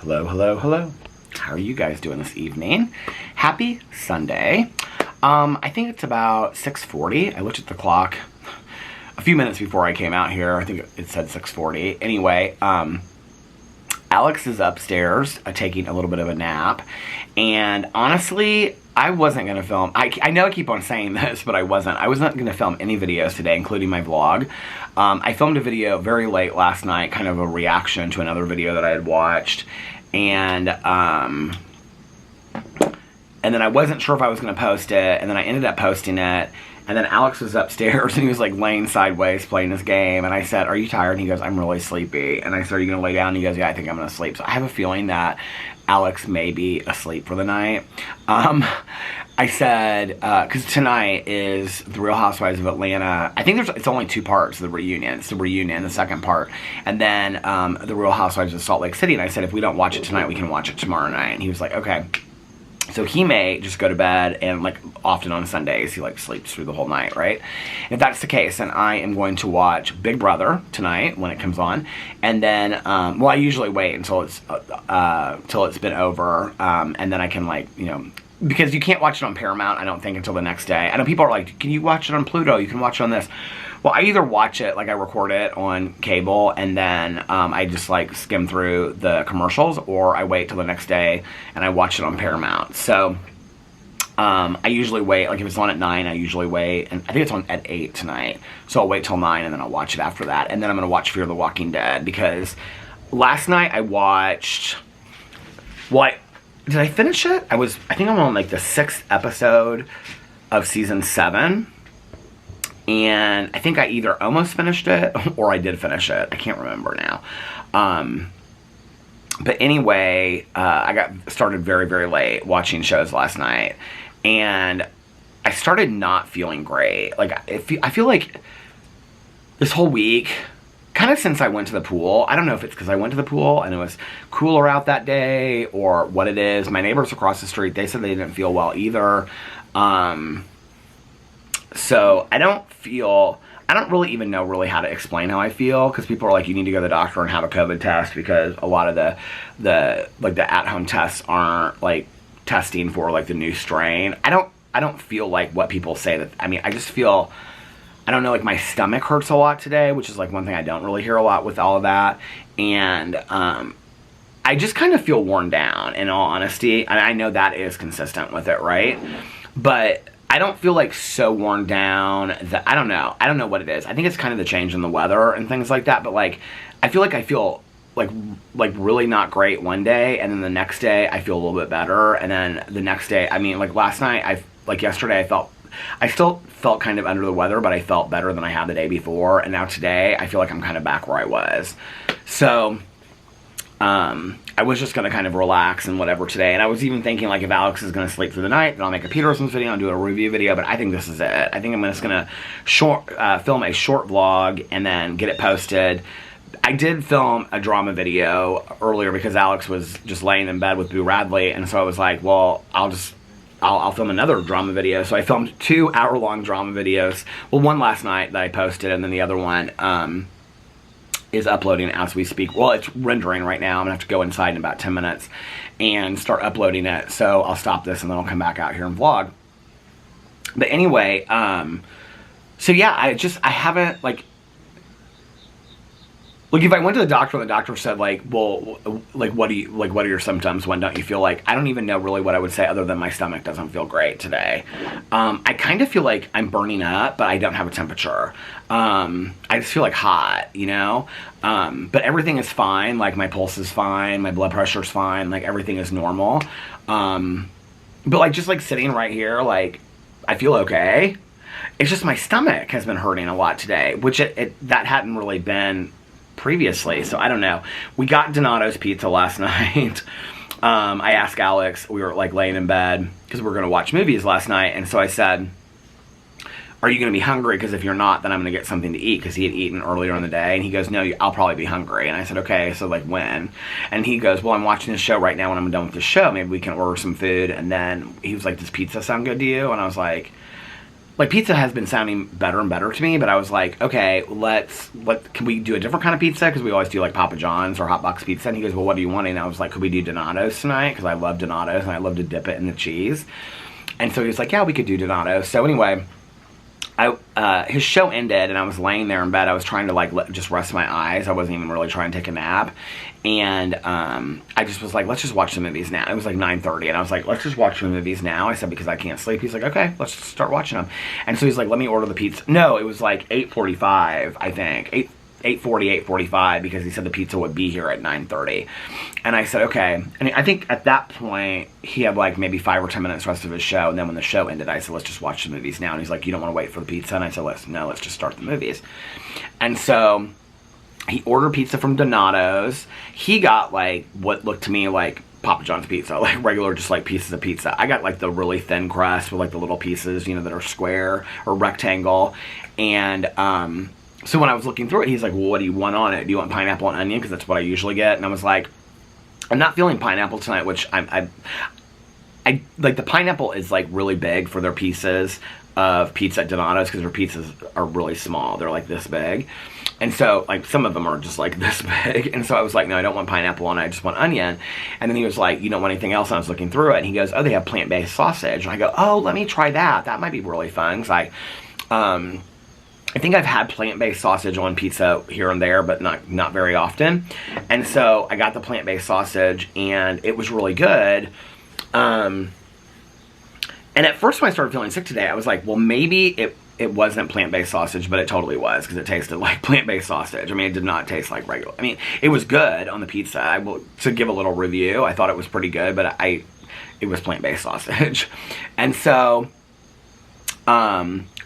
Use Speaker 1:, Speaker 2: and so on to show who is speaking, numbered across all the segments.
Speaker 1: Hello, hello, hello. How are you guys doing this evening? Happy Sunday. I think it's about 6:40. I looked at the clock a few minutes before I came out here. I think it said 6:40. Anyway, Alex is upstairs taking a little bit of a nap. And honestly, I wasn't going to film. I know I keep on saying this, but I wasn't. I wasn't going to film any videos today, including my vlog. I filmed a video very late last night, kind of a reaction to another video that I had watched. And then I wasn't sure if I was going to post it, and then I ended up posting it. And then Alex was upstairs, and he was like laying sideways playing his game. And I said, "Are you tired?" And he goes, "I'm really sleepy." And I said, "Are you going to lay down?" And he goes, "Yeah, I think I'm going to sleep." So I have a feeling that Alex may be asleep for the night. I said, because tonight is The Real Housewives of Atlanta. I think it's only 2 parts of the reunion. It's the reunion, the second part. And then The Real Housewives of Salt Lake City. And I said, if we don't watch it tonight, we can watch it tomorrow night. And he was like, okay. So he may just go to bed, and like often on Sundays, he like sleeps through the whole night, right? If that's the case, then I am going to watch Big Brother tonight when it comes on. And then, well, I usually wait until it's been over, and then I can like, you know, because you can't watch it on Paramount, I don't think, until the next day. I know people are like, can you watch it on Pluto? You can watch it on this. Well, I either watch it, like I record it on cable, and then I just like skim through the commercials, or I wait till the next day and I watch it on Paramount. So I usually wait, like if it's on at 9, I usually wait, and I think it's on at 8 tonight. So I'll wait till 9 and then I'll watch it after that. And then I'm going to watch Fear the Walking Dead, because last night I watched, did I finish it? I think I'm on like the 6th episode of season 7. And I think I either almost finished it or I did finish it. I can't remember now. But anyway, I got started very, very late watching shows last night. And I started not feeling great. Like, I feel like this whole week, kind of since I went to the pool, I don't know if it's because I went to the pool and it was cooler out that day or what it is. My neighbors across the street, they said they didn't feel well either. So I don't really even know really how to explain how I feel, because people are like, you need to go to the doctor and have a COVID test, because a lot of the at-home tests aren't like testing for like the new strain. I don't feel like what people say that, I mean, I just feel, I don't know, like my stomach hurts a lot today, which is like one thing I don't really hear a lot with all of that. And, I just kind of feel worn down, in all honesty. And I know that is consistent with it, right? But I don't feel like so worn down that, I don't know what it is. I think it's kind of the change in the weather and things like that, but like, I feel like really not great one day, and then the next day I feel a little bit better, and then the next day, I mean, like last night, yesterday I still felt kind of under the weather, but I felt better than I had the day before, and now today I feel like I'm kind of back where I was. So, I was just going to kind of relax and whatever today. And I was even thinking, like, if Alex is going to sleep through the night, then I'll make a Peterson's video and do a review video. But I think this is it. I think I'm just going to film a short vlog and then get it posted. I did film a drama video earlier because Alex was just laying in bed with Boo Radley. And so I was like, well, I'll film another drama video. So I filmed 2 hour-long drama videos. Well, one last night that I posted, and then the other one, is uploading as we speak. Well, it's rendering right now. I'm gonna have to go inside in about 10 minutes and start uploading it. So I'll stop this and then I'll come back out here and vlog. But anyway, so yeah, I haven't, like if I went to the doctor and the doctor said like, well, like what are your symptoms? When don't you feel like, I don't even know really what I would say other than my stomach doesn't feel great today. I kind of feel like I'm burning up, but I don't have a temperature. I just feel like hot, you know? But everything is fine. Like my pulse is fine. My blood pressure is fine. Like everything is normal. But like, just like sitting right here, like I feel okay. It's just my stomach has been hurting a lot today, which that hadn't really been previously, so I don't know. We got Donato's pizza last night. I asked Alex, we were like laying in bed because we were going to watch movies last night, and so I said, are you going to be hungry? Because if you're not, then I'm going to get something to eat, because he had eaten earlier in the day. And he goes, no, I'll probably be hungry. And I said, okay, so like when? And he goes, well, I'm watching this show right now. When I'm done with the show, maybe we can order some food. And then he was like, does pizza sound good to you? And I was like, like, pizza has been sounding better and better to me, but I was like, okay, can we do a different kind of pizza? Because we always do, like, Papa John's or Hot Box Pizza. And he goes, well, what are you wanting? And I was like, could we do Donato's tonight? Because I love Donato's, and I love to dip it in the cheese. And so he was like, yeah, we could do Donato's. So anyway, his show ended, and I was laying there in bed. I was trying to, like, just rest my eyes. I wasn't even really trying to take a nap. And I just was like, let's just watch the movies now. It was like 9:30, and I was like, let's just watch the movies now. I said, because I can't sleep. He's like, okay, let's start watching them. And so he's like, let me order the pizza. No, it was like 8:45, I think. 8:40, 8:45, because he said the pizza would be here at 9:30. And I said, okay. And I think at that point, he had like maybe 5 or 10 minutes rest of his show. And then when the show ended, I said, let's just watch the movies now. And he's like, you don't want to wait for the pizza? And I said, let's just start the movies. And so he ordered pizza from Donato's. He got like what looked to me like Papa John's pizza, like regular, just like pieces of pizza. I got like the really thin crust with like the little pieces, you know, that are square or rectangle. And so when I was looking through it, he's like, well, what do you want on it? Do you want pineapple and onion? Because that's what I usually get. And I was like, I'm not feeling pineapple tonight, which I like. The pineapple is like really big for their pieces of pizza at Donato's, because their pizzas are really small. They're like this big. And so, like, some of them are just, like, this big. And so I was like, no, I don't want pineapple on it. I just want onion. And then he was like, you don't want anything else? And I was looking through it. And he goes, oh, they have plant-based sausage. And I go, oh, let me try that. That might be really fun. Because I think I've had plant-based sausage on pizza here and there, but not very often. And so I got the plant-based sausage, and it was really good. And at first when I started feeling sick today, I was like, well, maybe it wasn't plant-based sausage, but it totally was, because it tasted like plant-based sausage. I mean, it did not taste like regular. I mean, it was good on the pizza. To give a little review, I thought it was pretty good, but it was plant-based sausage. And so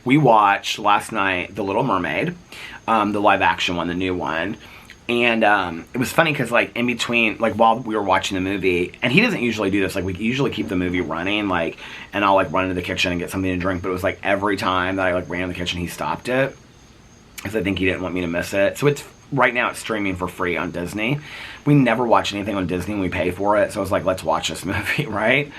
Speaker 1: we watched last night The Little Mermaid, the live-action one, the new one. And it was funny because, like, in between, like, while we were watching the movie, and he doesn't usually do this, like, we usually keep the movie running, like, and I'll, like, run into the kitchen and get something to drink, but it was, like, every time that I, like, ran in the kitchen, he stopped it, because I think he didn't want me to miss it. So right now it's streaming for free on Disney. We never watch anything on Disney when we pay for it, so I was like, let's watch this movie, right?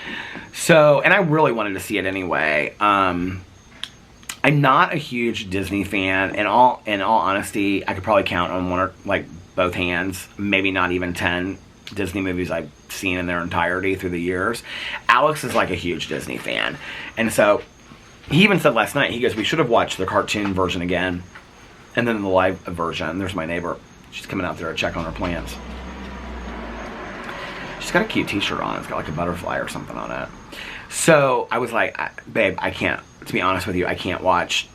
Speaker 1: So, and I really wanted to see it anyway. I'm not a huge Disney fan. In all honesty, I could probably count on one or, like, both hands, maybe not even 10 Disney movies I've seen in their entirety through the years. Alex is like a huge Disney fan. And so he even said last night, he goes, we should have watched the cartoon version again, and then the live version. There's my neighbor. She's coming out there to check on her plants. She's got a cute t-shirt on. It's got like a butterfly or something on it. So I was like, babe, I can't, to be honest with you, I can't watch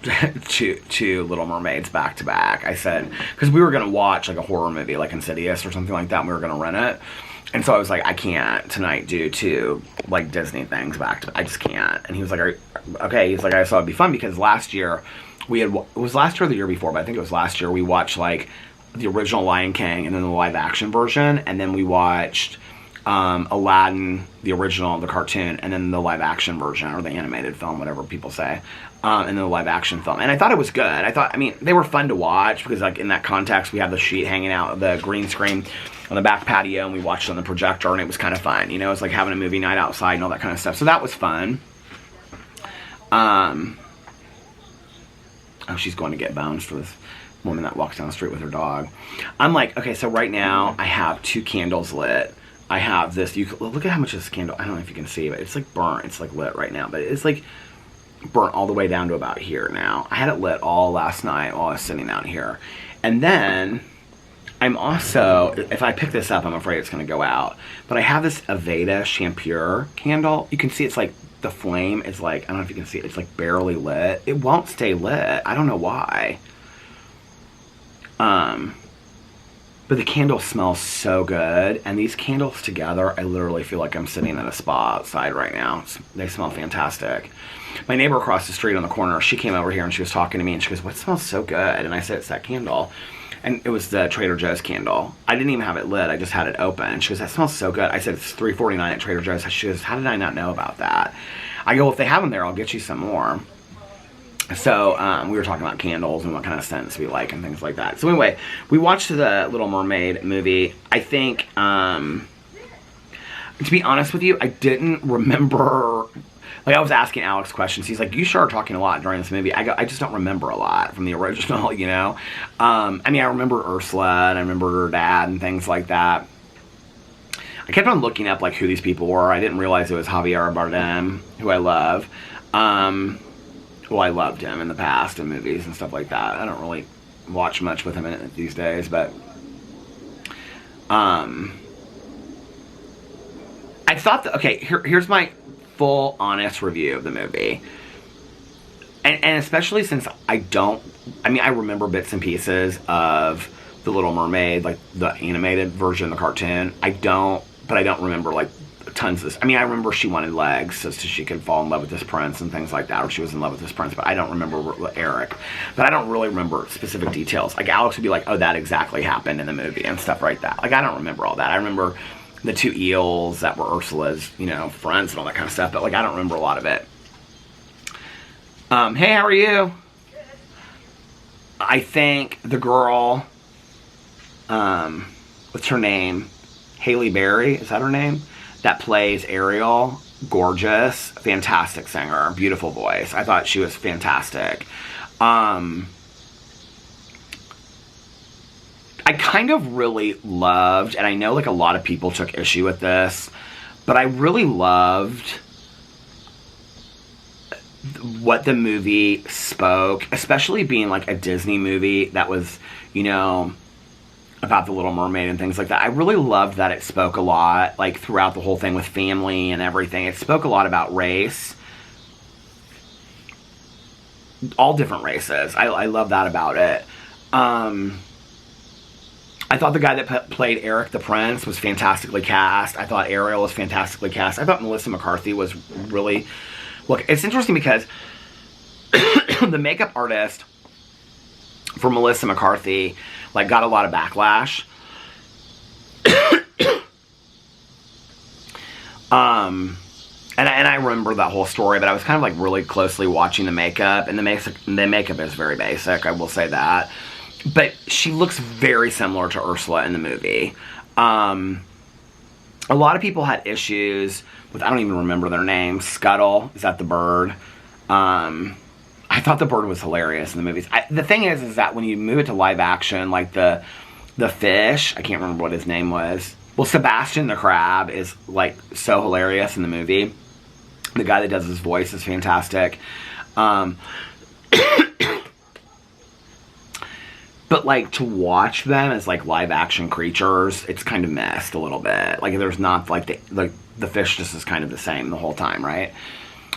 Speaker 1: two Little Mermaids back to back. I said, because we were going to watch like a horror movie, like Insidious or something like that, and we were going to rent it. And so I was like, I can't tonight do two like Disney things back to back. I just can't. And he was like, okay. He's like, I thought it'd be fun, because last year it was last year or the year before, but I think it was last year, we watched like the original Lion King and then the live action version. And then we watched Aladdin, the original, the cartoon, and then the live action version, or the animated film, whatever people say, and then the live action film. And I thought it was good. I mean, they were fun to watch, because like in that context, we have the sheet hanging out of the green screen on the back patio, and we watched it on the projector, and it was kind of fun. You know, it's like having a movie night outside and all that kind of stuff. So that was fun. Oh, she's going to get bones for this woman that walks down the street with her dog. I'm like, okay, so right now I have 2 candles lit. I have this, look at how much this candle, I don't know if you can see, but it's like burnt, it's like lit right now, but it's like burnt all the way down to about here now. I had it lit all last night while I was sitting out here. And then, I'm also, if I pick this up, I'm afraid it's going to go out, but I have this Aveda Shampure candle. You can see it's like, the flame is like, I don't know if you can see it, it's like barely lit. It won't stay lit, I don't know why. But the candle smells so good, and these candles together, I literally feel like I'm sitting at a spa outside right now. They smell fantastic. My neighbor across the street on the corner, she came over here and she was talking to me, and she goes, what smells so good? And I said, it's that candle. And it was the Trader Joe's candle. I didn't even have it lit, I just had it open. And she goes, that smells so good. I said, it's $3.49 at Trader Joe's. She goes, how did I not know about that? I go, well, if they have them there, I'll get you some more. So, we were talking about candles and what kind of scents we like and things like that. So anyway, we watched the Little Mermaid movie. I think, to be honest with you, I didn't remember, like, I was asking Alex questions. He's like, you sure are talking a lot during this movie. I go, I just don't remember a lot from the original, you know? I mean, I remember Ursula, and I remember her dad and things like that. I kept on looking up, like, who these people were. I didn't realize it was Javier Bardem, who I love. Well, I loved him in the past in movies and stuff like that. I don't really watch much with him in it these days, but I thought that, okay, here's my full honest review of the movie, and especially since I remember bits and pieces of The Little Mermaid, like the animated version, the cartoon. I don't remember like tons of this. I mean, I remember she wanted legs so she could fall in love with this prince and things like that, or she was in love with this prince, but I don't remember Eric. But I don't really remember specific details. Like, Alex would be like, oh, that exactly happened in the movie and stuff like that. Like, I don't remember all that. I remember the two eels that were Ursula's, you know, friends and all that kind of stuff, but like, I don't remember a lot of it. Hey, how are you? Good. I think the girl, what's her name? Halle Berry, is that her name? That plays Ariel, gorgeous, fantastic singer, beautiful voice. I thought she was fantastic. I kind of really loved, and I know like a lot of people took issue with this, but I really loved what the movie spoke, especially being like a Disney movie that was, you know, about the Little Mermaid and things like that. I really loved that it spoke a lot, like, throughout the whole thing with family and everything. It spoke a lot about race. All different races. I love that about it. I thought the guy that played Eric the Prince was fantastically cast. I thought Ariel was fantastically cast. I thought Melissa McCarthy was really... Look, it's interesting because the makeup artist for Melissa McCarthy, like, got a lot of backlash. And I remember that whole story, but I was kind of like really closely watching the makeup, and the makeup is very basic, I will say that. But she looks very similar to Ursula in the movie. A lot of people had issues with, I don't even remember their name, Scuttle, is that the bird? I thought the bird was hilarious in the movies. The thing is that when you move it to live action, like the fish, I can't remember what his name was. Well, Sebastian the crab is like so hilarious in the movie. The guy that does his voice is fantastic. But like, to watch them as like live action creatures, it's kind of messed a little bit. Like, there's not like the fish just is kind of the same the whole time, right?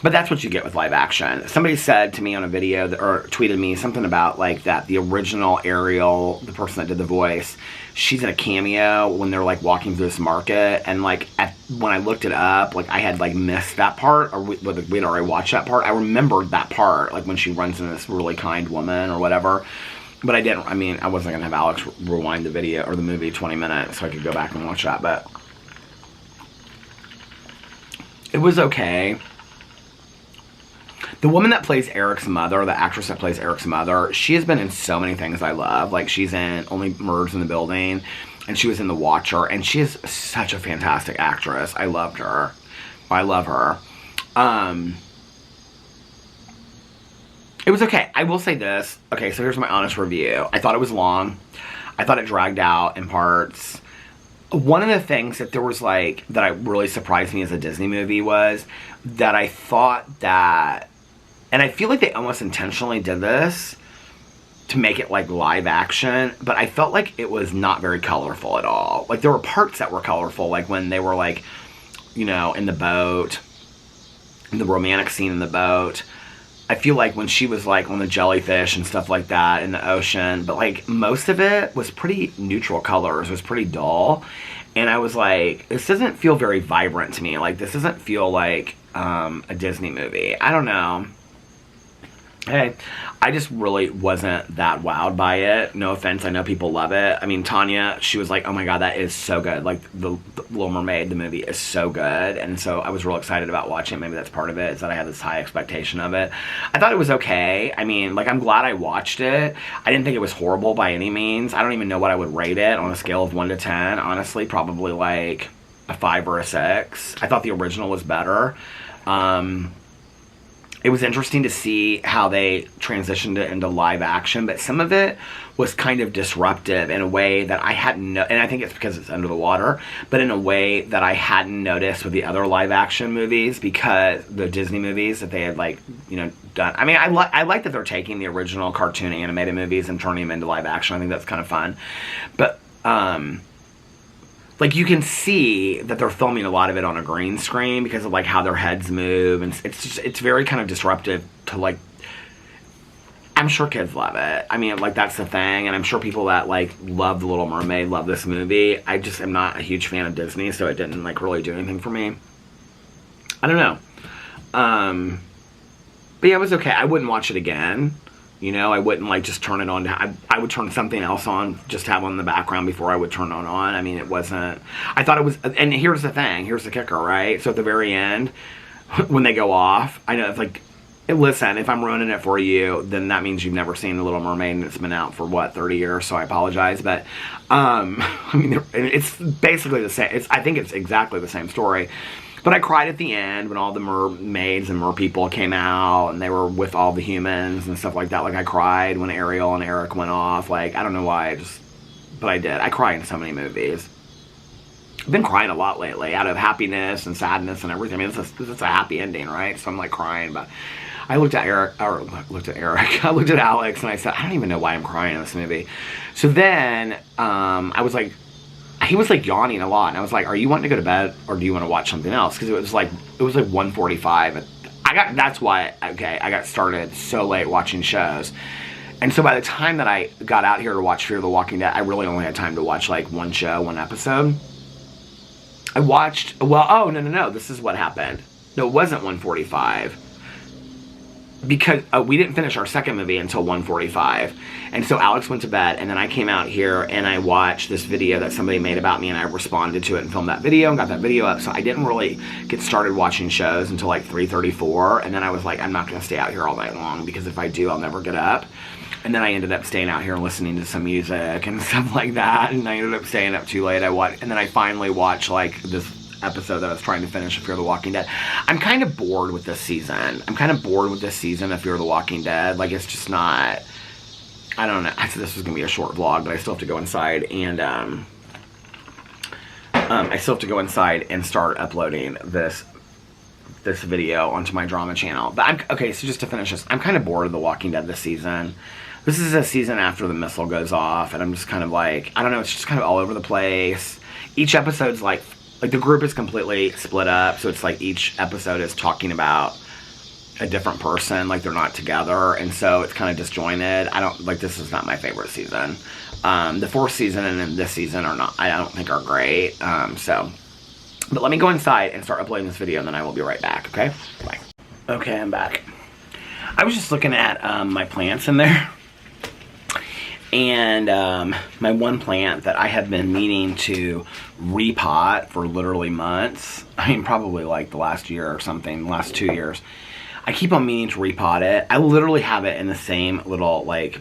Speaker 1: But that's what you get with live action. Somebody said to me on a video, or tweeted me something about like that the original Ariel, the person that did the voice, she's in a cameo when they're like walking through this market, and like when I looked it up, like I had like missed that part, or we'd already watched that part. I remembered that part, like when she runs into this really kind woman or whatever. But I didn't, I mean, I wasn't going to have Alex rewind the video or the movie 20 minutes so I could go back and watch that, but it was okay. The woman that plays Eric's mother, the actress that plays Eric's mother, she has been in so many things I love. Like, she's in Only Murders in the Building, and she was in The Watcher, and she is such a fantastic actress. I loved her. I love her. It was okay. I will say this. Okay, so here's my honest review. I thought it was long. I thought it dragged out in parts. One of the things that there was like, that I really surprised me as a Disney movie was that I thought that, and I feel like they almost intentionally did this to make it like live action, but I felt like it was not very colorful at all. Like, there were parts that were colorful, like when they were like, you know, in the boat, in the romantic scene in the boat. I feel like when she was like on the jellyfish and stuff like that in the ocean, but like most of it was pretty neutral colors. It was pretty dull. And I was like, this doesn't feel very vibrant to me. Like, this doesn't feel like a Disney movie. I don't know. Hey, I just really wasn't that wowed by it. No offense, I know people love it. I mean, Tanya, she was like, oh my god, that is so good. Like, the Little Mermaid, the movie, is so good. And so I was real excited about watching it. Maybe that's part of it, is that I had this high expectation of it. I thought it was okay. I mean, like, I'm glad I watched it. I didn't think it was horrible by any means. I don't even know what I would rate it on a scale of 1 to 10. Honestly, probably like a 5 or a 6. I thought the original was better. it was interesting to see how they transitioned it into live action, but some of it was kind of disruptive in a way that I hadn't and I think it's because it's under the water, but in a way that I hadn't noticed with the other live action movies, because the Disney movies that they had, like, you know, done. I mean, I like that they're taking the original cartoon animated movies and turning them into live action. I think that's kind of fun. But like, you can see that they're filming a lot of it on a green screen because of, like, how their heads move, and it's very kind of disruptive to, like, I'm sure kids love it. I mean, like, that's the thing, and I'm sure people that, like, love The Little Mermaid love this movie. I just am not a huge fan of Disney, so it didn't, like, really do anything for me. I don't know. But yeah, it was okay. I wouldn't watch it again. You know, I wouldn't, like, just turn it on. I would turn something else on, just have on in the background before I would turn it on. I mean, it wasn't... I thought it was... And here's the thing. Here's the kicker, right? So at the very end, when they go off, I know it's like... Listen, if I'm ruining it for you, then that means you've never seen The Little Mermaid, and it's been out for, what, 30 years, so I apologize. But, I mean, it's basically the same. I think it's exactly the same story. But I cried at the end when all the mermaids and merpeople came out and they were with all the humans and stuff like that. Like, I cried when Ariel and Eric went off. Like, I don't know why, but I did. I cry in so many movies. I've been crying a lot lately out of happiness and sadness and everything. I mean, it's a happy ending, right? So I'm, like, crying. But I looked at I looked at Alex, and I said, I don't even know why I'm crying in this movie. So then I was like, he was, like, yawning a lot, and I was like, are you wanting to go to bed, or do you want to watch something else? Because it was like 1:45, and that's why, okay, I got started so late watching shows. And so by the time that I got out here to watch Fear the Walking Dead, I really only had time to watch, like, one show, one episode. I watched, well, oh, no, this is what happened. No, it wasn't 1:45. Because we didn't finish our second movie until 1:45, and so Alex went to bed, and then I came out here and I watched this video that somebody made about me, and I responded to it and filmed that video and got that video up. So I didn't really get started watching shows until like 3:34, and then I was like, I'm not going to stay out here all night long, because if I do, I'll never get up. And then I ended up staying out here and listening to some music and stuff like that, and I ended up staying up too late. And then I finally watched, like, this episode that I was trying to finish of Fear the Walking Dead. I'm kind of bored with this season. of Fear the Walking Dead. Like, it's just not... I don't know. I said this was going to be a short vlog, but I still have to go inside and... start uploading this video onto my drama channel. But okay, so just to finish this, I'm kind of bored of The Walking Dead this season. This is a season after the missile goes off, and I'm just kind of like... I don't know, it's just kind of all over the place. Each episode's like the group is completely split up, so it's like each episode is talking about a different person, like they're not together, and so it's kind of disjointed. I don't, like, this is not my favorite season. The fourth season and this season are not, I don't think are great, but let me go inside and start uploading this video, and then I will be right back, okay? Bye. Okay, I'm back. I was just looking at my plants in there. And my one plant that I had been meaning to repot for literally months, I mean, probably like the last year or something, last 2 years, I keep on meaning to repot it. I literally have it in the same little, like,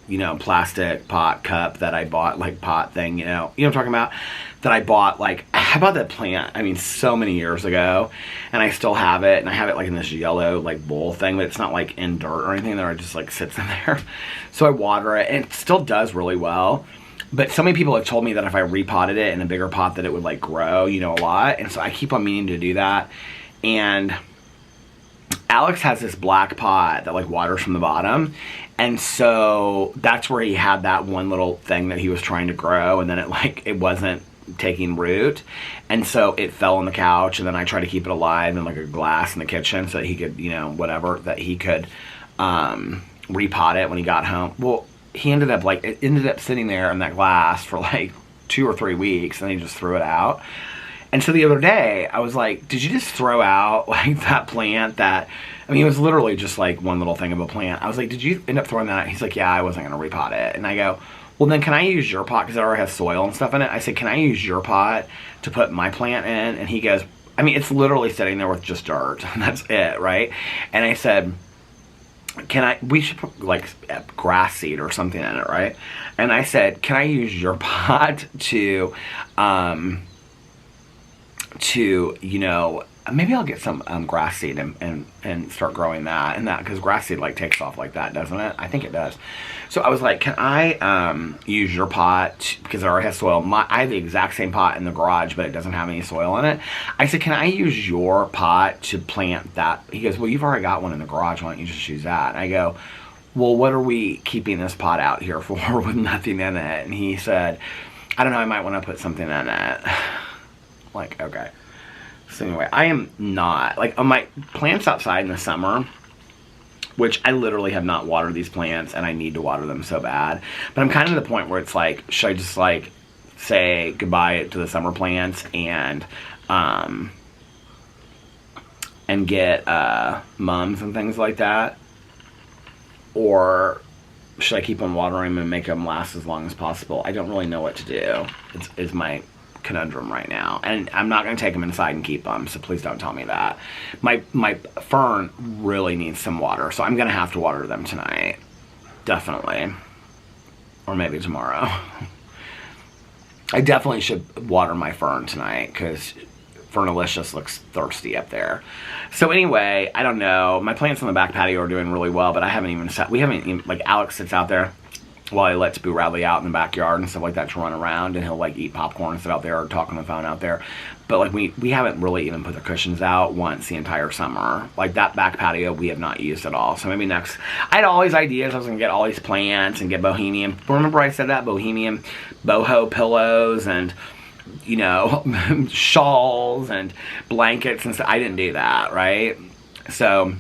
Speaker 1: you know, plastic pot cup that I bought, like, pot thing, you know what I'm talking about? That I bought, like, I bought that plant, I mean, so many years ago, and I still have it, and I have it, like, in this yellow, like, bowl thing, but it's not, like, in dirt or anything, it just, like, sits in there. So I water it, and it still does really well, but so many people have told me that if I repotted it in a bigger pot that it would, like, grow, you know, a lot, and so I keep on meaning to do that, and Alex has this black pot that, like, waters from the bottom, and so that's where he had that one little thing that he was trying to grow, and then it wasn't taking root, and so it fell on the couch, and then I tried to keep it alive in, like, a glass in the kitchen so that he could, you know, whatever, that he could repot it when he got home. Well, it ended up sitting there in that glass for like 2 or 3 weeks, and he just threw it out. And so the other day, I was like, did you just throw out, like, that plant that, I mean, it was literally just, like, one little thing of a plant. I was like, did you end up throwing that out? He's like, yeah, I wasn't going to repot it. And I go, well, then can I use your pot, because it already has soil and stuff in it? I said, can I use your pot to put my plant in? And he goes, I mean, it's literally sitting there with just dirt. That's it, right? And I said, we should put, like, grass seed or something in it, right? And I said, can I use your pot to, you know, maybe I'll get some grass seed and start growing that, and that, because grass seed like takes off like that, doesn't it? I think it does. So I was like, can I use your pot, because it already has soil. I have the exact same pot in the garage, but it doesn't have any soil in it. I said, can I use your pot to plant that? He goes, well, you've already got one in the garage. Why don't you just use that? And I go, well, what are we keeping this pot out here for with nothing in it? And he said, I don't know, I might want to put something in it. Like, okay. So anyway, I am not, like, on my plants outside in the summer, which I literally have not watered these plants, and I need to water them so bad. But I'm kind of at the point where it's like, should I just, like, say goodbye to the summer plants and get mums and things like that? Or should I keep on watering them and make them last as long as possible? I don't really know what to do. It's my conundrum right now, and I'm not going to take them inside and keep them, so please don't tell me that. My fern really needs some water, so I'm going to have to water them tonight, definitely, or maybe tomorrow. I definitely should water my fern tonight, because Fernalicious looks thirsty up there. So anyway, I don't know, my plants on the back patio are doing really well, but we haven't even, like, Alex sits out there while he lets Boo Radley out in the backyard and stuff like that to run around, and he'll, like, eat popcorn and sit out there or talk on the phone out there. But, like, we haven't really even put the cushions out once the entire summer. Like, that back patio we have not used at all. So maybe next, I had all these ideas. I was going to get all these plants and get bohemian. Remember I said that? Bohemian boho pillows and, you know, shawls and blankets and stuff. I didn't do that, right? So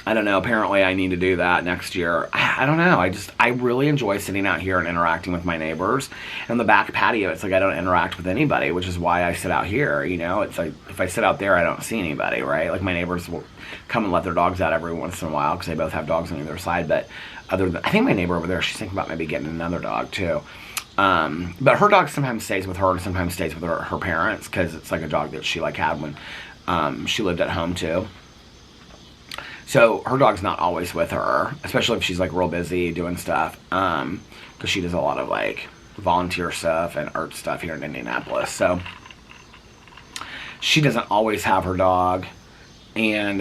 Speaker 1: I don't know, apparently I need to do that next year. I don't know, I really enjoy sitting out here and interacting with my neighbors. And the back patio, it's like I don't interact with anybody, which is why I sit out here, you know? It's like, if I sit out there, I don't see anybody, right? Like, my neighbors will come and let their dogs out every once in a while, because they both have dogs on either side, but other than, I think my neighbor over there, she's thinking about maybe getting another dog, too. But her dog sometimes stays with her and sometimes stays with her parents, because it's like a dog that she, like, had when she lived at home, too. So her dog's not always with her, especially if she's, like, real busy doing stuff, because she does a lot of, like, volunteer stuff and art stuff here in Indianapolis. So she doesn't always have her dog, and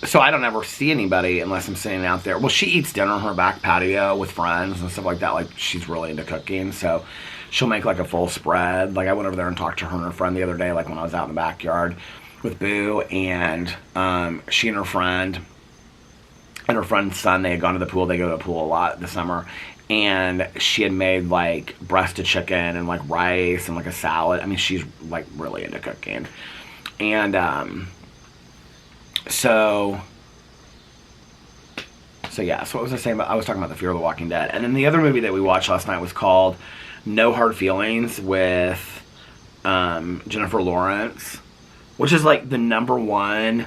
Speaker 1: so I don't ever see anybody unless I'm sitting out there. Well, she eats dinner on her back patio with friends and stuff like that. Like, she's really into cooking, so she'll make, like, a full spread. Like, I went over there and talked to her and her friend the other day, like, when I was out in the backyard with Boo, and she and her friend's son, they had gone to the pool. They go to the pool a lot this summer, and she had made, like, breast of chicken and, like, rice and, like, a salad. I mean, she's, like, really into cooking. And so yeah, so what was I saying about, I was talking about the Fear of the Walking Dead. And then the other movie that we watched last night was called No Hard Feelings, with Jennifer Lawrence, which is, like, the #1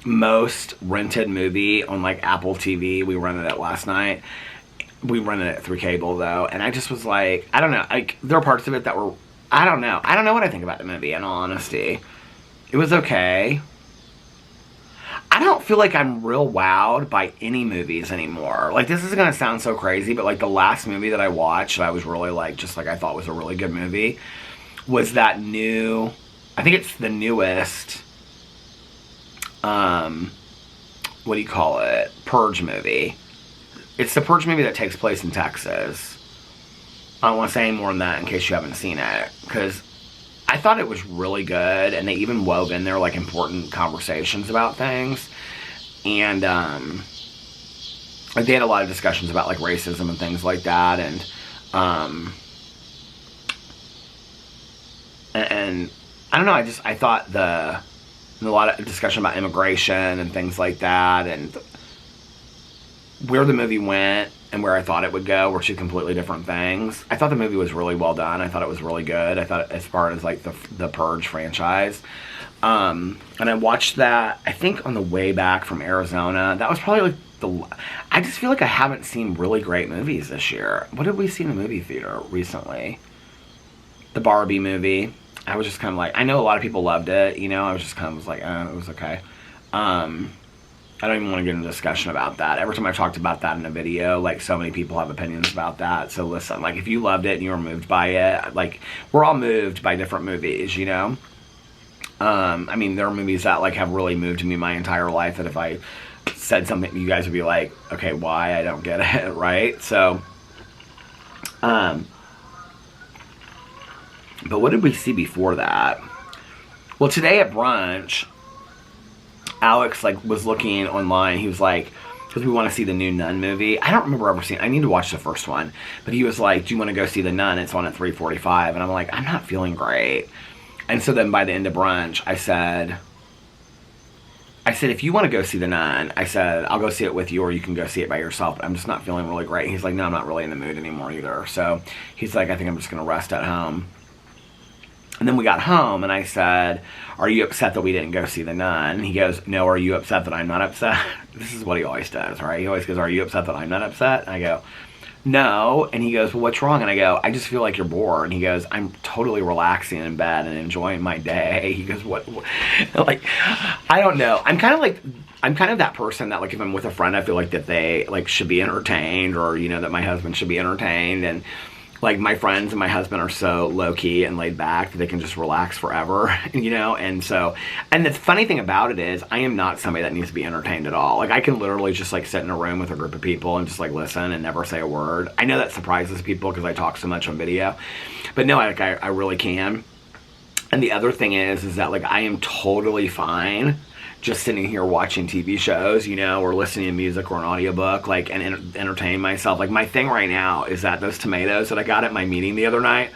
Speaker 1: most rented movie on, like, Apple TV. We rented it last night. We rented it through cable, though, and I just was like, I don't know, like, there are parts of it that were, I don't know what I think about the movie, in all honesty. It was okay. I don't feel like I'm real wowed by any movies anymore. Like, this is gonna sound so crazy, but, like, the last movie that I watched that I was really, like, just, like, I thought was a really good movie was that new, I think it's the newest, what do you call it, Purge movie. It's the Purge movie that takes place in Texas. I don't want to say any more than that in case you haven't seen it, because I thought it was really good, and they even wove in there, like, important conversations about things, and like, they had a lot of discussions about, like, racism and things like that, and I don't know, I thought a lot of discussion about immigration and things like that, and where the movie went and where I thought it would go were two completely different things. I thought the movie was really well done. I thought it was really good. I thought, as far as, like, the Purge franchise. And I watched that, I think, on the way back from Arizona. That was probably, like, I just feel like I haven't seen really great movies this year. What did we see in the movie theater recently? The Barbie movie. I was just kind of like, I know a lot of people loved it, you know. I was just kind of like, it was okay. I don't even want to get into a discussion about that. Every time I've talked about that in a video, like, so many people have opinions about that. So listen, like, if you loved it and you were moved by it, like, we're all moved by different movies, you know? I mean, there are movies that, like, have really moved me my entire life that if I said something, you guys would be like, okay, why? I don't get it, right? So, but what did we see before that? Well, today at brunch, Alex, like, was looking online. He was like, because we want to see the new Nun movie. I don't remember ever seeing, I need to watch the first one. But he was like, do you want to go see the Nun? It's on at 3:45. And I'm like, I'm not feeling great. And so then by the end of brunch, I said, if you want to go see the Nun, I said, I'll go see it with you, or you can go see it by yourself. But I'm just not feeling really great. He's like, no, I'm not really in the mood anymore either. So he's like, I think I'm just going to rest at home. And then we got home, and I said, are you upset that we didn't go see the Nun? And he goes, no, are you upset that I'm not upset? This is what he always does, right? He always goes, are you upset that I'm not upset? And I go, no. And he goes, well, what's wrong? And I go, I just feel like you're bored. And he goes, I'm totally relaxing in bed and enjoying my day. He goes, what? Like, I don't know. I'm kind of that person that, like, if I'm with a friend, I feel like that they, like, should be entertained, or, you know, that my husband should be entertained. And, like, my friends and my husband are so low-key and laid back that they can just relax forever, you know? And so, and the funny thing about it is, I am not somebody that needs to be entertained at all. Like, I can literally just, like, sit in a room with a group of people and just, like, listen and never say a word. I know that surprises people because I talk so much on video. But no, like, I really can. And the other thing is that, like, I am totally fine just sitting here watching TV shows, you know, or listening to music or an audiobook, like, and entertaining myself. Like, my thing right now is that those tomatoes that I got at my meeting the other night,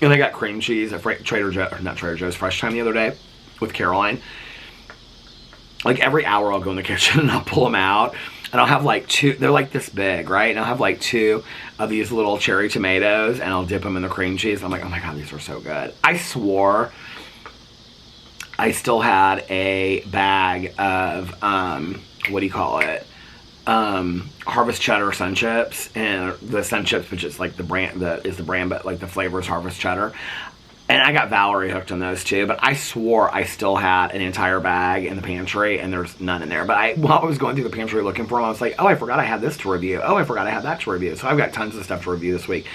Speaker 1: and I got cream cheese at Trader Joe's, or not Trader Joe's, Fresh Time the other day with Caroline. Like, every hour I'll go in the kitchen and I'll pull them out, and I'll have, like, two, they're like this big, right? And I'll have, like, two of these little cherry tomatoes, and I'll dip them in the cream cheese. I'm like, oh my God, these are so good. I swore I still had a bag of, what do you call it? Harvest Cheddar Sun Chips, and the Sun Chips, which is like the brand, but like the flavor is Harvest Cheddar. And I got Valerie hooked on those too, but I swore I still had an entire bag in the pantry, and there's none in there. But while I was going through the pantry looking for them, I was like, oh, I forgot I had this to review. Oh, I forgot I had that to review. So I've got tons of stuff to review this week.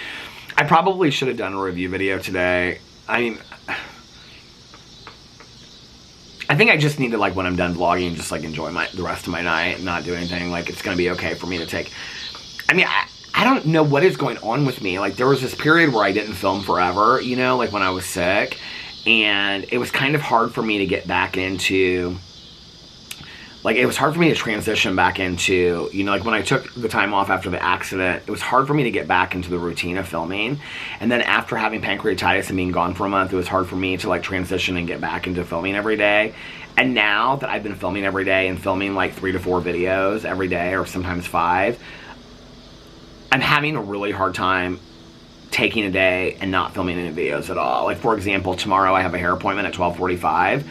Speaker 1: I probably should have done a review video today. I mean, I think I just need to, like, when I'm done vlogging, just, like, enjoy the rest of my night and not do anything. Like, it's going to be okay for me to take, I mean, I don't know what is going on with me. Like, there was this period where I didn't film forever, you know, like when I was sick, and it was kind of hard for me to get back into, like, it was hard for me to transition back into, you know, like when I took the time off after the accident, it was hard for me to get back into the routine of filming. And then after having pancreatitis and being gone for a month, it was hard for me to, like, transition and get back into filming every day. And now that I've been filming every day and filming like 3 to 4 videos every day, or sometimes 5, I'm having a really hard time taking a day and not filming any videos at all. Like, for example, tomorrow I have a hair appointment at 12:45,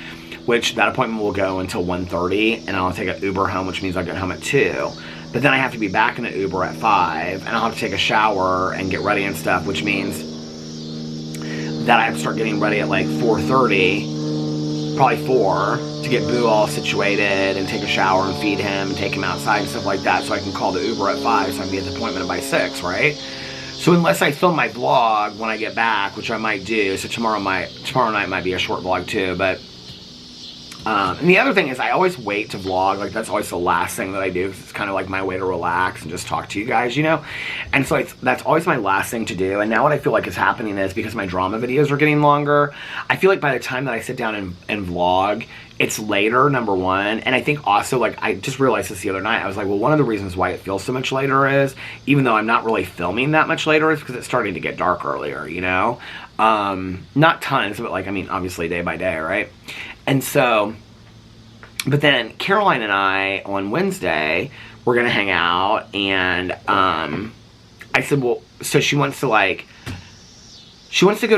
Speaker 1: which that appointment will go until 1:30, and I'll take an Uber home, which means I'll get home at 2. But then I have to be back in the Uber at 5, and I'll have to take a shower and get ready and stuff, which means that I have to start getting ready at like 4:30, probably 4, to get Boo all situated and take a shower and feed him and take him outside and stuff like that, so I can call the Uber at 5 so I can be at the appointment by 6, right? So unless I film my vlog when I get back, which I might do, so tomorrow night might be a short vlog too, but and the other thing is I always wait to vlog. Like, that's always the last thing that I do, because it's kind of like my way to relax and just talk to you guys, you know? And so that's always my last thing to do. And now what I feel like is happening is, because my drama videos are getting longer, I feel like by the time that I sit down and vlog, it's later, number one. And I think also, like, I just realized this the other night. I was like, well, one of the reasons why it feels so much later is, even though I'm not really filming that much later, is because it's starting to get dark earlier, you know? Not tons, but, like, I mean, obviously day by day, right? And so, but then Caroline and I, on Wednesday, we're going to hang out, and I said, well, so she wants to go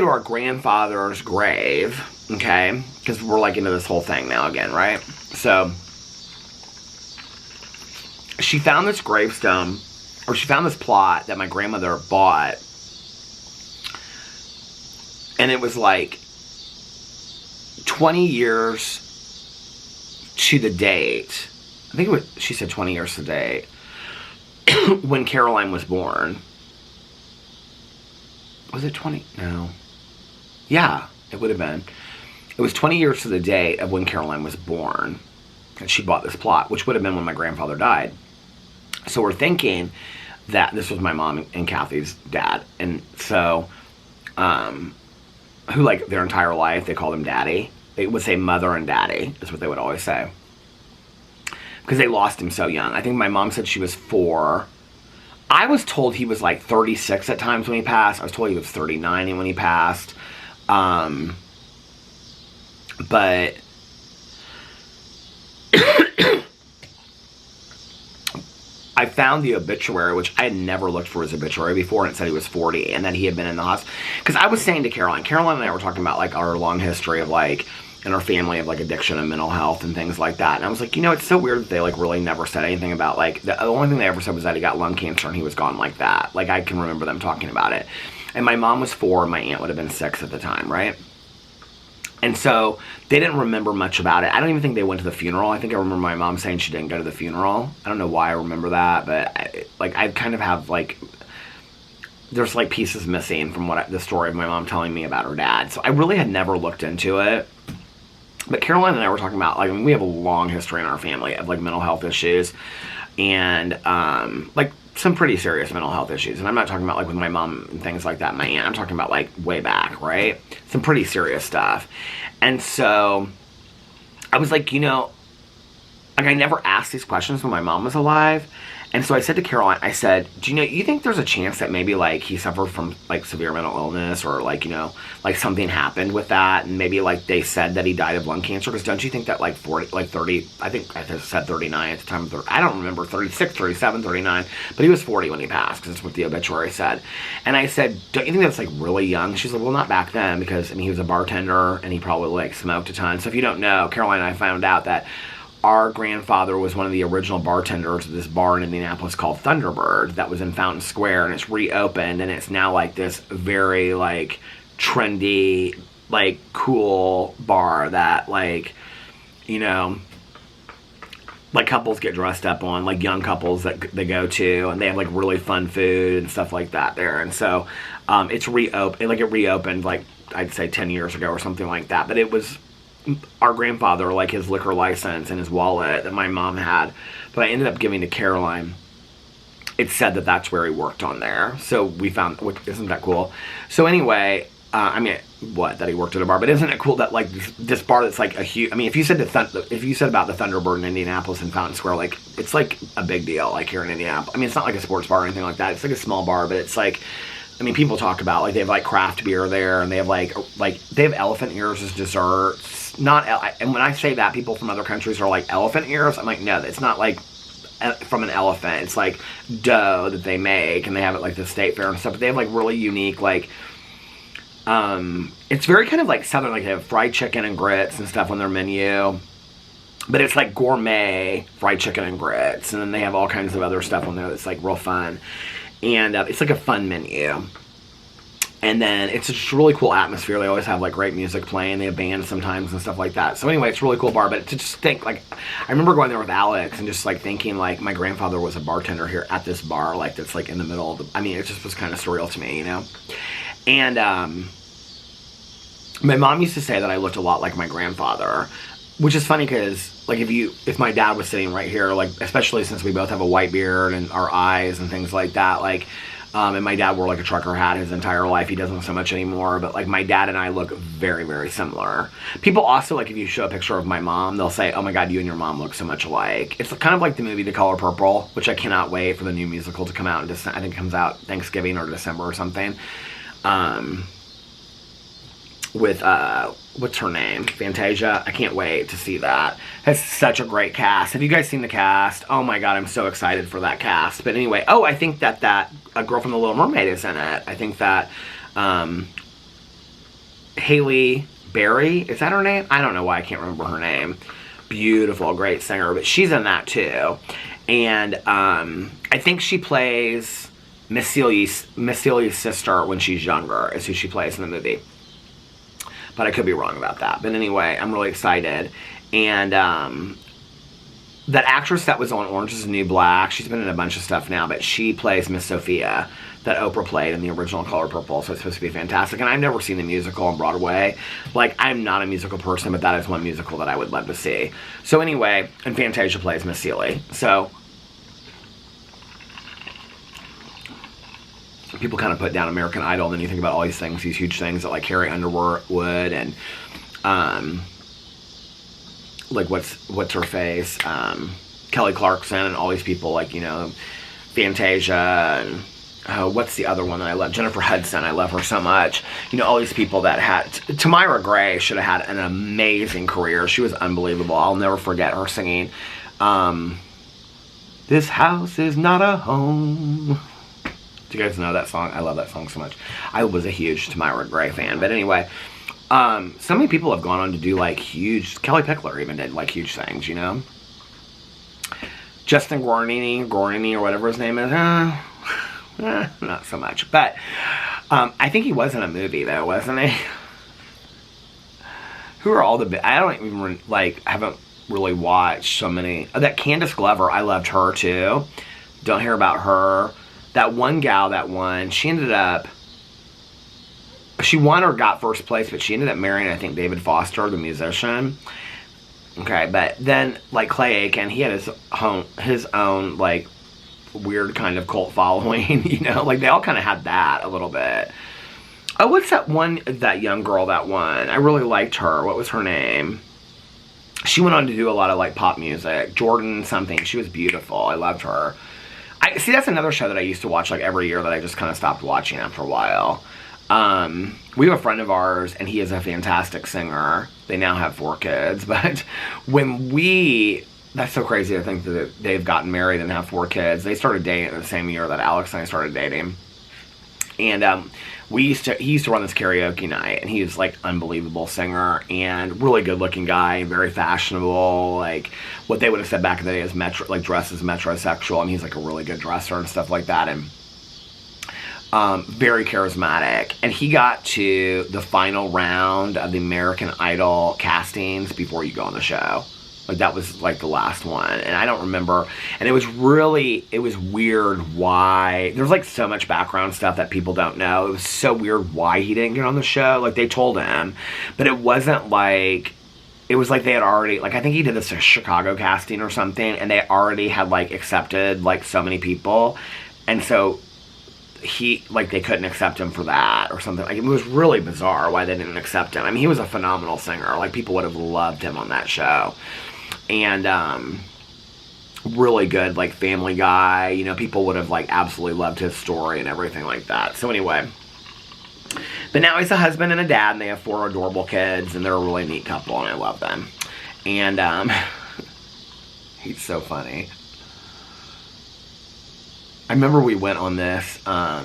Speaker 1: to our grandfather's grave, okay? Because we're, like, into this whole thing now again, right? So, she found this gravestone, or she found this plot that my grandmother bought, and it was, like, 20 years to the date I think it was, she said 20 years today, when Caroline was born. Was it 20? No. Yeah, it would have been. It was 20 years to the day of when Caroline was born. And she bought this plot, which would have been when my grandfather died. So we're thinking that this was my mom and Kathy's dad. And so, who like their entire life, they called him daddy. They would say mother and daddy, is what they would always say. Because they lost him so young. I think my mom said she was 4. I was told he was like 36 at times when he passed. I was told he was 39 when he passed. But I found the obituary, which I had never looked for his obituary before, and it said he was 40 and that he had been in the hospital. Because I was saying to Caroline and I were talking about like our long history of like, in our family of like addiction and mental health and things like that. And I was like, you know, it's so weird that they like really never said anything about like, the only thing they ever said was that he got lung cancer and he was gone like that. Like I can remember them talking about it. And my mom was 4 and my aunt would have been 6 at the time, right? And so they didn't remember much about it. I don't even think they went to the funeral. I think I remember my mom saying she didn't go to the funeral. I don't know why I remember that, but I kind of have like, there's like pieces missing from the story of my mom telling me about her dad. So I really had never looked into it. But Caroline and I were talking about, like, I mean, we have a long history in our family of, like, mental health issues. And, like, some pretty serious mental health issues. And I'm not talking about, like, with my mom and things like that, my aunt. I'm talking about, like, way back, right? Some pretty serious stuff. And so I was like, you know, like, I never asked these questions when my mom was alive. And so I said to Caroline, I said, do you know, you think there's a chance that maybe, like, he suffered from, like, severe mental illness or, like, you know, like, something happened with that and maybe, like, they said that he died of lung cancer? Because don't you think that, like, 40, like, 30, I think I said 39 at the time, I don't remember, 36, 37, 39, but he was 40 when he passed because that's what the obituary said. And I said, don't you think that's, like, really young? She's like, well, not back then because, I mean, he was a bartender and he probably, like, smoked a ton. So if you don't know, Caroline and I found out that our grandfather was one of the original bartenders of this bar in Indianapolis called Thunderbird that was in Fountain Square, and it's reopened, and it's now like this very like trendy, like cool bar that like, you know, like couples get dressed up on, like young couples that they go to, and they have like really fun food and stuff like that there. And so it's reopened, like it reopened like I'd say 10 years ago or something like that, but it was our grandfather, like his liquor license and his wallet that my mom had, but I ended up giving to Caroline. It said that that's where he worked on there, so we found, which isn't that cool? So anyway, I mean, what, that he worked at a bar, but isn't it cool that like this bar that's like a huge, I mean, if you said if you said about the Thunderbird in Indianapolis and Fountain Square, like it's like a big deal, like here in Indianapolis. I mean, it's not like a sports bar or anything like that. It's like a small bar, but it's like, I mean, people talk about like they have like craft beer there, and they have like they have elephant ears as desserts. And when I say that, people from other countries are like, elephant ears? I'm like, no, it's not like from an elephant. It's like dough that they make, and they have it like the state fair and stuff. But they have like really unique like, it's very kind of like southern. Like they have fried chicken and grits and stuff on their menu. But it's like gourmet fried chicken and grits, and then they have all kinds of other stuff on there that's like real fun. And it's like a fun menu. And then it's just a really cool atmosphere. They always have like great music playing. They have bands sometimes and stuff like that. So anyway, it's a really cool bar. But to just think, like, I remember going there with Alex and just like thinking like my grandfather was a bartender here at this bar, like that's like in the middle of the, I mean, it just was kind of surreal to me, you know? And my mom used to say that I looked a lot like my grandfather, which is funny because like if my dad was sitting right here, like especially since we both have a white beard and our eyes and things like that, like, and my dad wore like a trucker hat his entire life. He doesn't so much anymore, but like my dad and I look very, very similar. People also, like if you show a picture of my mom, they'll say, oh my God, you and your mom look so much alike. It's kind of like the movie The Color Purple, which I cannot wait for the new musical to come out in December. I think it comes out Thanksgiving or December or something. With what's her name? Fantasia. I can't wait to see that. It's such a great cast. Have you guys seen the cast? Oh my God, I'm so excited for that cast. But anyway, oh, I think that a girl from The Little Mermaid is in it. I think that Haley Berry, is that her name? I don't know why I can't remember her name. Beautiful, great singer, but she's in that too. And I think she plays Miss Celia's sister when she's younger, is who she plays in the movie. But I could be wrong about that. But anyway, I'm really excited. And that actress that was on Orange is the New Black, she's been in a bunch of stuff now, but she plays Miss Sophia that Oprah played in the original Color Purple, so it's supposed to be fantastic. And I've never seen the musical on Broadway. Like, I'm not a musical person, but that is one musical that I would love to see. So anyway, and Fantasia plays Miss Seeley. So people kind of put down American Idol, and then you think about all these things, these huge things that like Carrie Underwood and like what's her face, Kelly Clarkson, and all these people, like, you know, Fantasia, and what's the other one that I love? Jennifer Hudson. I love her so much. You know, all these people that had Tamira Gray should have had an amazing career. She was unbelievable. I'll never forget her singing "This House Is Not a Home." Do you guys know that song? I love that song so much. I was a huge Tamira Gray fan. But anyway, so many people have gone on to do like huge. Kelly Pickler even did like huge things, you know. Justin Guarini, or whatever his name is. Not so much. But I think he was in a movie though, wasn't he? Who are all the? I don't even like. Haven't really watched so many. Oh, that Candace Glover, I loved her too. Don't hear about her. That one gal that won, she ended up, she won or got first place, but she ended up marrying, I think, David Foster, the musician. Okay, but then, like, Clay Aiken, he had his own, like, weird kind of cult following, you know? Like, they all kind of had that a little bit. Oh, what's that young girl that won? I really liked her. What was her name? She went on to do a lot of, like, pop music. Jordan something. She was beautiful. I loved her. See, that's another show that I used to watch, like, every year that I just kind of stopped watching after a while. We have a friend of ours, and he is a fantastic singer. They now have 4 kids, but that's so crazy to think that they've gotten married and have 4 kids. They started dating the same year that Alex and I started dating. And he used to run this karaoke night, and he was like unbelievable singer and really good looking guy, very fashionable, like what they would have said back in the day as dressed as metrosexual, and he's like a really good dresser and stuff like that, and very charismatic. And he got to the final round of the American Idol castings before you go on the show. Like, that was, like, the last one. And I don't remember. And it was weird why. There's, like, so much background stuff that people don't know. It was so weird why he didn't get on the show. Like, they told him. But it wasn't like. It was like they had already. Like, I think he did this Chicago casting or something. And they already had, like, accepted, like, so many people. And so they couldn't accept him for that or something. Like, it was really bizarre why they didn't accept him. I mean, he was a phenomenal singer. Like, people would have loved him on that show. And really good, like, family guy. You know, people would have, like, absolutely loved his story and everything like that. So anyway, but now he's a husband and a dad, and they have 4 adorable kids, and they're a really neat couple, and I love them. And he's so funny. I remember we went on this, what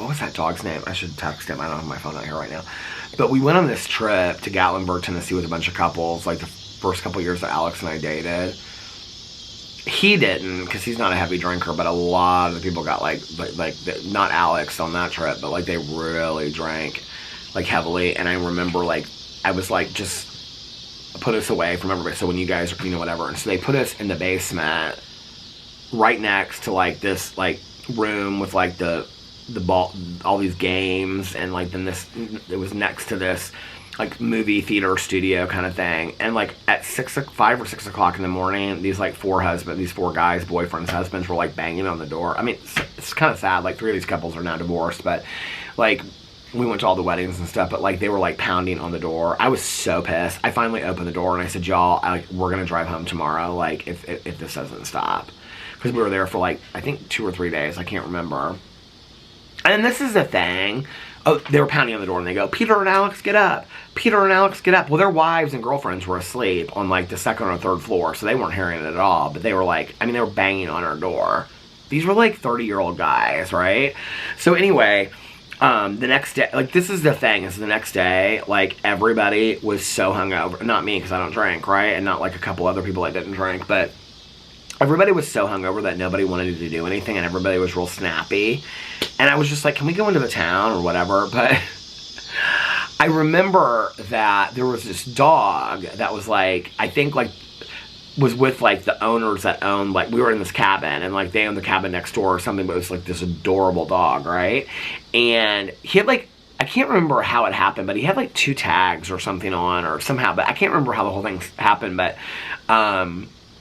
Speaker 1: was that dog's name? I should text him. I don't have my phone out here right now. But we went on this trip to Gatlinburg, Tennessee with a bunch of couples, like the first couple years that Alex and I dated. He didn't, because he's not a heavy drinker, but a lot of the people got, like not Alex on that trip, but, like, they really drank, like, heavily. And I remember, like, I was, like, just put us away from everybody. So when you guys, you know, whatever. And so they put us in the basement right next to, like, this, like, room with, like, the ball, all these games, and, like, then it was next to this, like, movie theater studio kind of thing. And, like, at 5 or 6 o'clock in the morning, these 4 guys, boyfriends, husbands, were, like, banging on the door. I mean, it's kind of sad. Like, 3 of these couples are now divorced, but, like, we went to all the weddings and stuff, but, like, they were, like, pounding on the door. I was so pissed. I finally opened the door, and I said, y'all, we're gonna drive home tomorrow, like, if this doesn't stop. Because we were there for, like, I think 2 or 3 days. I can't remember. And this is the thing. Oh, they were pounding on the door, and they go, Peter and Alex, get up. Peter and Alex, get up. Well, their wives and girlfriends were asleep on, like, the 2nd or 3rd floor, so they weren't hearing it at all. But they were, like, I mean, they were banging on our door. These were, like, 30-year-old guys, right? So anyway, the next day, like, this is the thing, is the next day, like, everybody was so hungover. Not me, because I don't drink, right? And not, like, a couple other people that didn't drink, but everybody was so hungover that nobody wanted to do anything, and everybody was real snappy. And I was just like, can we go into the town or whatever? But I remember that there was this dog that was, like, I think, like, was with like the owners that owned, like, we were in this cabin and like they owned the cabin next door or something, but it was like this adorable dog, right? And he had like, I can't remember how it happened, but he had like 2 tags or something on, or somehow, but I can't remember how the whole thing happened. But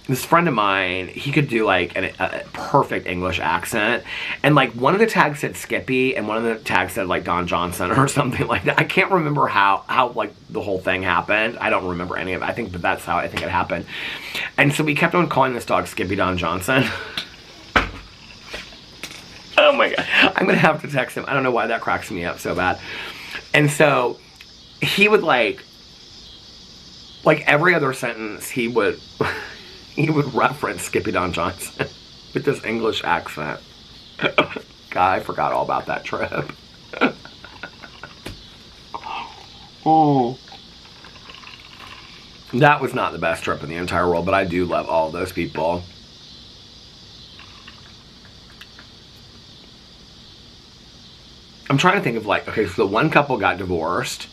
Speaker 1: this friend of mine, he could do like a perfect English accent, and like one of the tags said Skippy and one of the tags said like Don Johnson or something like that. I can't remember how like the whole thing happened. I don't remember any of it. I think, but that's how I think it happened. And so we kept on calling this dog Skippy Don Johnson. Oh my God, I'm gonna have to text him. I don't know why that cracks me up so bad. And so he would like every other sentence he would he would reference Skippy Don Johnson with this English accent. God, I forgot all about that trip. Oh, that was not the best trip in the entire world, but I do love all of those people. I'm trying to think of like, okay, so the one couple got divorced,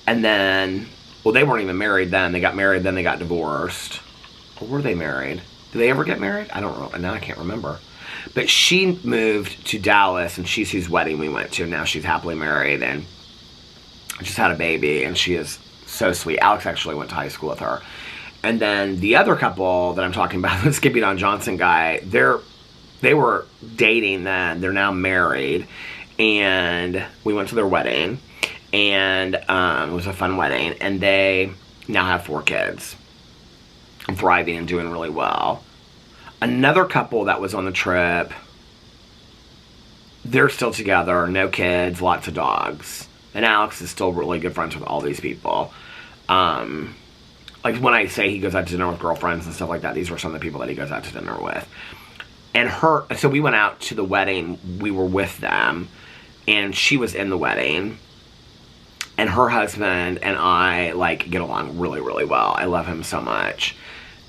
Speaker 1: and then, well, they weren't even married then. They got married, then they got divorced. Or were they married? Did they ever get married? I don't know. Now I can't remember. But she moved to Dallas, and she's whose wedding we went to. Now she's happily married and just had a baby, and she is so sweet. Alex actually went to high school with her. And then the other couple that I'm talking about, the Skippy Don Johnson guy, they were dating then. They're now married. And we went to their wedding, and it was a fun wedding, and they now have 4 kids, thriving and doing really well. Another couple that was on the trip, they're still together, no kids, lots of dogs, and Alex is still really good friends with all these people. Like when I say he goes out to dinner with girlfriends and stuff like that, these were some of the people that he goes out to dinner with. And so we went out to the wedding, we were with them, and she was in the wedding, and her husband and I like get along really, really well. I love him so much.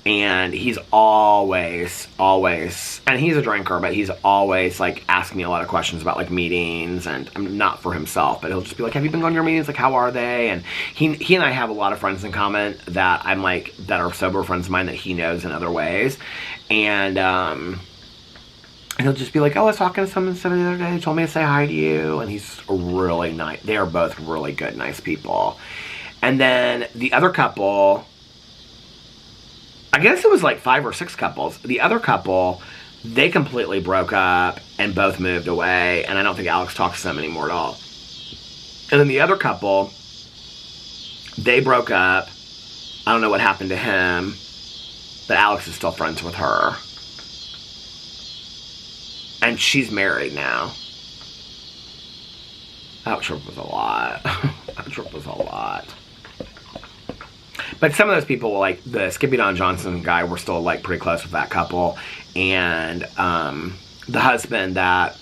Speaker 1: And he's always, and he's a drinker, but he's always like asking me a lot of questions about like meetings, and not for himself, but he'll just be like, have you been going to your meetings? Like, how are they? And he and I have a lot of friends in common that I'm like, that are sober friends of mine that he knows in other ways. And he'll just be like, oh, I was talking to someone the other day, he told me to say hi to you. And he's really nice. They are both really good, nice people. And then the other couple, I guess it was like 5 or 6 couples. The other couple, they completely broke up and both moved away. And I don't think Alex talks to them anymore at all. And then the other couple, they broke up. I don't know what happened to him, but Alex is still friends with her. And she's married now. That trip was a lot. That trip was a lot. But some of those people, like the Skippy Don Johnson guy, were still like pretty close with that couple. And the husband that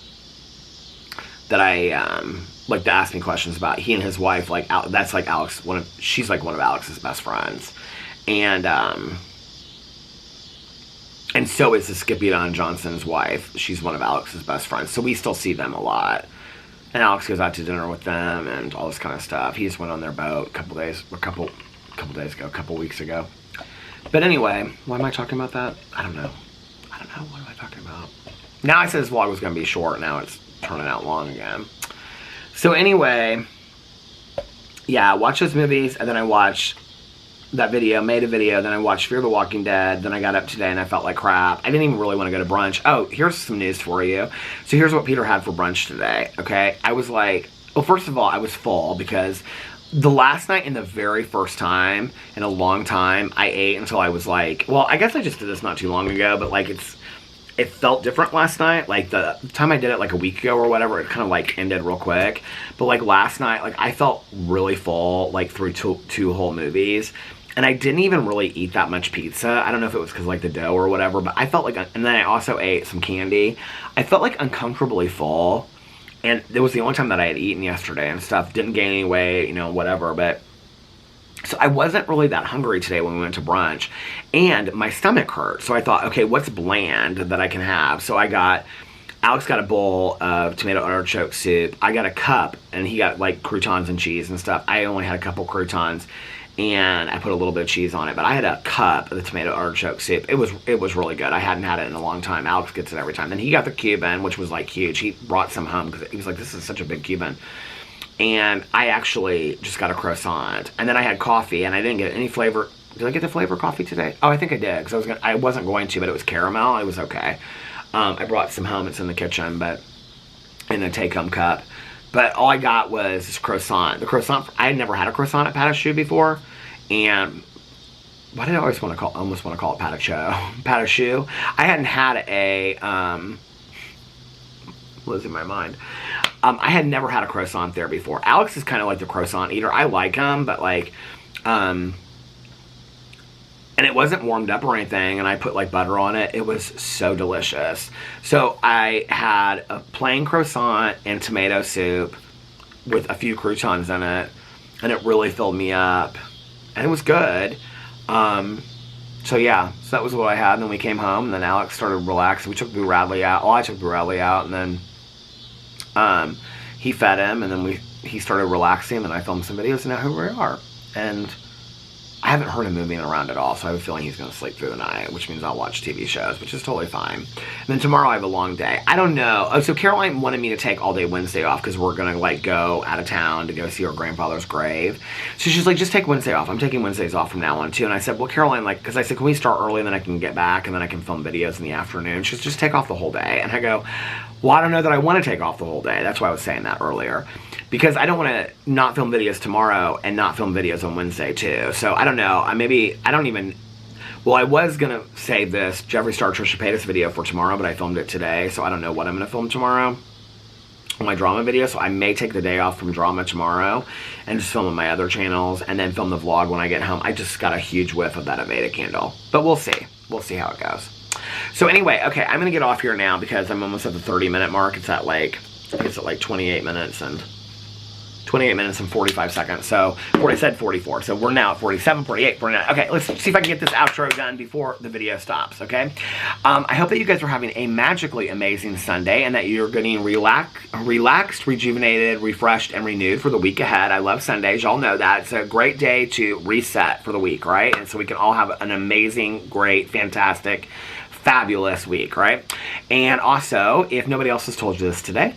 Speaker 1: I like to ask me questions about, he and his wife, like that's like Alex, she's like one of Alex's best friends. And so is the Skippy Don Johnson's wife. She's one of Alex's best friends. So we still see them a lot. And Alex goes out to dinner with them and all this kind of stuff. He just went on their boat a couple weeks ago. But anyway, why am I talking about that? I don't know. What am I talking about? Now I said this vlog was going to be short. Now it's turning out long again. So anyway, yeah, I watched those movies, and then I watched that video, made a video, then I watched Fear the Walking Dead, then I got up today and I felt like crap. I didn't even really want to go to brunch. Oh, here's some news for you. So here's what Peter had for brunch today, okay? I was like, well, first of all, I was full because the last night and the very first time in a long time, I ate until I was like, well, I guess I just did this not too long ago, but like it felt different last night. Like the time I did it like a week ago or whatever, it kind of like ended real quick. But like last night, like I felt really full, like through two whole movies. And I didn't even really eat that much pizza. I don't know if it was because like the dough or whatever, but I felt like, and then I also ate some candy. I felt like uncomfortably full. And it was the only time that I had eaten yesterday and stuff. Didn't gain any weight, you know, whatever. But so I wasn't really that hungry today when we went to brunch. And my stomach hurt. So I thought, okay, what's bland that I can have? So Alex got a bowl of tomato artichoke soup. I got a cup, and he got like croutons and cheese and stuff. I only had a couple croutons. and I put a little bit of cheese on it. But I had a cup of the tomato artichoke soup. It was really good. I hadn't had it in a long time. Alex gets it every time. Then he got the Cuban, which was like huge. He brought some home because he was like, this is such a big Cuban. And I actually just got a croissant. And then I had coffee, and I didn't get any flavor. Did I get the flavor coffee today? Oh, I think I did, because I wasn't going to, but it was caramel. It was okay. I brought some home. It's in the kitchen, but in a take-home cup. But all I got was this croissant. The croissant, I had never had a croissant at Pas de Choux before. And why did I almost want to call it Pas de Choux? Pas de Choux. I hadn't had losing my mind. I had never had a croissant there before. Alex is kind of like the croissant eater. I like him, but like, and it wasn't warmed up or anything, and I put like butter on it. It was so delicious. So I had a plain croissant and tomato soup with a few croutons in it, and it really filled me up, and it was good. So yeah, so that was what I had, and then we came home, and then Alex started relaxing. We took Boo Radley out. Well, I took Boo Radley out, and then he fed him, and then he started relaxing, and I filmed some videos, and now here we are. And I haven't heard him moving around at all, so I have a feeling he's going to sleep through the night, which means I'll watch TV shows, which is totally fine. And then tomorrow I have a long day. I don't know. Oh, so Caroline wanted me to take all day Wednesday off because we're going to, like, go out of town to go see her grandfather's grave. So she's like, just take Wednesday off. I'm taking Wednesdays off from now on, too. And I said, well, Caroline, like, because I said, can we start early and then I can get back and then I can film videos in the afternoon? She's just take off the whole day. And I go, well, I don't know that I want to take off the whole day. That's why I was saying that earlier. Because I don't want to not film videos tomorrow and not film videos on Wednesday, too. So, I don't know. Well, I was going to save this Jeffree Star Trisha Paytas video for tomorrow, but I filmed it today. So, I don't know what I'm going to film tomorrow on my drama video. So, I may take the day off from drama tomorrow and just film on my other channels and then film the vlog when I get home. I just got a huge whiff of that Aveda candle. But we'll see. We'll see how it goes. So, anyway, okay, I'm going to get off here now because I'm almost at the 30-minute mark. It's at like, I think it's at like 28 minutes and 45 seconds. So, I said 44. So, we're now at 47, 48, 49. Okay, let's see if I can get this outro done before the video stops, okay? I hope that you guys are having a magically amazing Sunday and that you're getting relaxed, rejuvenated, refreshed, and renewed for the week ahead. I love Sundays. Y'all know that. It's a great day to reset for the week, right? And so we can all have an amazing, great, fantastic, fabulous week, right? And also, if nobody else has told you this today,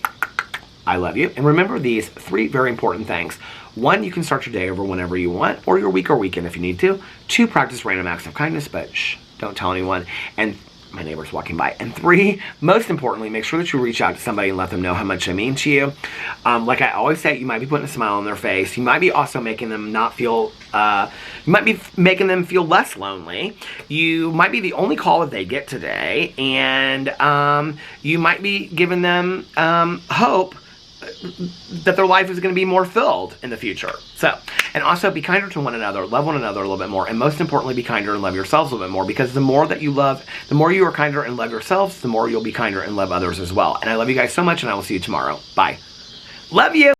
Speaker 1: I love you. And remember these 3 very important things. 1, you can start your day over whenever you want, or your week or weekend if you need to. 2, practice random acts of kindness, but shh, don't tell anyone. And my neighbor's walking by. And 3, most importantly, make sure that you reach out to somebody and let them know how much I mean to you. Like I always say, you might be putting a smile on their face. You might be also making them not feel, you might be making them feel less lonely. You might be the only call that they get today. And you might be giving them hope that their life is going to be more filled in the future. So, and also be kinder to one another, love one another a little bit more, and most importantly, be kinder and love yourselves a little bit more, because the more that you love, the more you are kinder and love yourselves, the more you'll be kinder and love others as well. And I love you guys so much, and I will see you tomorrow. Bye. Love you!